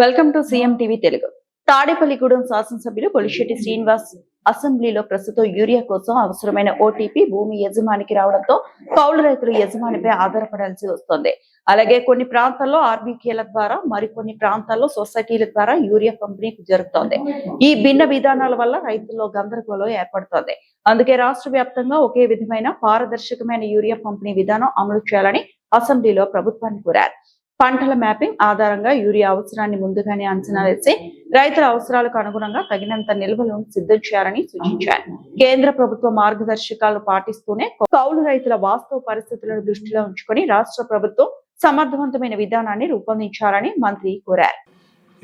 Welcome to CM TV Telugu. Tadepalligudem శాసనసభ్యులు పొలిశెట్టి శ్రీనివాస్ అసెంబ్లీలో ప్రస్తుతం యూరియా కోసం అవసరమైన ఓటీపీ భూమి యజమానికి రావడంతో కౌలు రైతులు యజమానిపై ఆధారపడాల్సి వస్తోంది. అలాగే కొన్ని ప్రాంతాల్లో ఆర్బీకేల ద్వారా, మరికొన్ని ప్రాంతాల్లో సొసైటీల ద్వారా యూరియా పంపిణీ జరుగుతోంది. ఈ భిన్న విధానాల వల్ల రైతుల్లో గందరగోళం ఏర్పడుతోంది. అందుకే రాష్ట్ర వ్యాప్తంగా ఒకే విధమైన పారదర్శకమైన యూరియా పంపిణీ విధానం అమలు చేయాలని అసెంబ్లీలో ప్రభుత్వాన్ని కోరారు. పంటల మ్యాపింగ్ ఆధారంగా యూరియా అవసరాన్ని ముందుగానే అంచనా వేసి రైతుల అవసరాలకు అనుగుణంగా తగినంత నిల్వలను సిద్ధం చేయాలని సూచించారు. కేంద్ర ప్రభుత్వ మార్గదర్శకాలను పాటిస్తూనే కౌలు రైతుల వాస్తవ పరిస్థితులను దృష్టిలో ఉంచుకొని రాష్ట్ర ప్రభుత్వం సమర్థవంతమైన విధానాన్ని రూపొందించాలని మంత్రి కోరారు.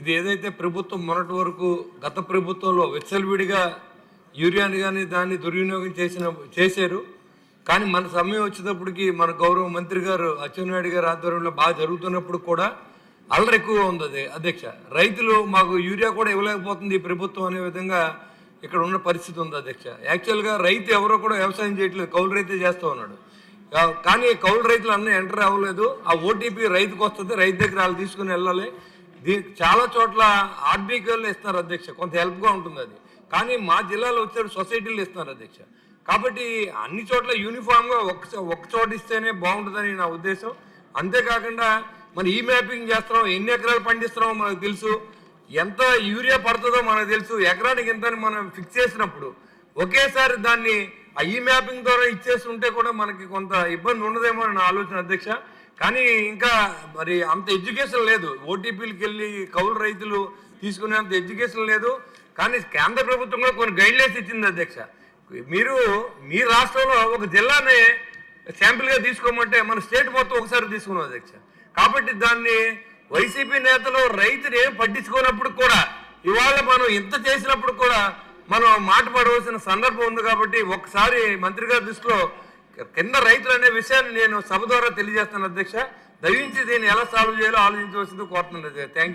ఇది ఏదైతే ప్రభుత్వం మొన్నటి వరకు గత ప్రభుత్వంలో విచ్చలవిడిగా యూరియాని కానీ దాన్ని దుర్వినియోగం చేశారు. కానీ మన సమయం వచ్చేటప్పటికి మన గౌరవ మంత్రి గారు అచ్చెన్నాయుడు గారి ఆధ్వర్యంలో బాగా జరుగుతున్నప్పుడు కూడా అల్లరి ఎక్కువగా ఉంది. అదే అధ్యక్ష, రైతులు మాకు యూరియా కూడా ఇవ్వలేకపోతుంది ఈ ప్రభుత్వం అనే విధంగా ఇక్కడ ఉన్న పరిస్థితి ఉంది అధ్యక్ష. యాక్చువల్గా రైతు ఎవరో కూడా వ్యవసాయం చేయట్లేదు, కౌలు రైతే చేస్తూ ఉన్నాడు. కానీ కౌలు రైతులు అన్నీ ఎంటర్ అవ్వలేదు. ఆ ఓటీపీ రైతుకు వస్తుంది, రైతు దగ్గర వాళ్ళు తీసుకుని వెళ్ళాలి. చాలా చోట్ల ఆర్బీకేలు ఇస్తున్నారు అధ్యక్ష, కొంత హెల్ప్గా ఉంటుంది అది. కానీ మా జిల్లాలో వచ్చేటప్పుడు సొసైటీలు ఇస్తున్నారు అధ్యక్ష. కాబట్టి అన్ని చోట్ల యూనిఫామ్గా ఒక చోట ఇస్తేనే బాగుంటుందని నా ఉద్దేశం. అంతేకాకుండా మనం ఈ మ్యాపింగ్ చేస్తున్నాం, ఎన్ని ఎకరాలు పండిస్తున్నామో మనకు తెలుసు, ఎంత యూరియా పడుతుందో మనకు తెలుసు. ఎకరానికి ఎంత మనం ఫిక్స్ చేసినప్పుడు ఒకేసారి దాన్ని ఈ మ్యాపింగ్ ద్వారా ఇచ్చేస్తుంటే కూడా మనకి కొంత ఇబ్బంది ఉండదేమో అని నా ఆలోచన అధ్యక్ష. కానీ ఇంకా మరి అంత ఎడ్యుకేషన్ లేదు, ఓటీపీలకు వెళ్ళి కౌలు రైతులు తీసుకునేంత ఎడ్యుకేషన్ లేదు. కానీ కేంద్ర ప్రభుత్వం కూడా కొన్ని గైడ్లైన్స్ ఇచ్చింది అధ్యక్ష. మీరు మీ రాష్ట్రంలో ఒక జిల్లాని శాంపిల్గా తీసుకోమంటే మన స్టేట్ మొత్తం ఒకసారి తీసుకున్నాం అధ్యక్ష. కాబట్టి దాన్ని వైసీపీ నేతలు రైతుని ఏం పట్టించుకున్నప్పుడు కూడా ఇవాళ మనం ఇంత చేసినప్పుడు కూడా మనం మాట పడవలసిన సందర్భం ఉంది. కాబట్టి ఒకసారి మంత్రి గారి దృష్టిలో కింద రైతులు అనే విషయాన్ని నేను సభ ద్వారా తెలియజేస్తాను అధ్యక్ష. దయించి దీన్ని ఎలా సాల్వ్ చేయాలో ఆలోచించవలసింది కోరుతున్నాను అధ్యక్ష. Thank you.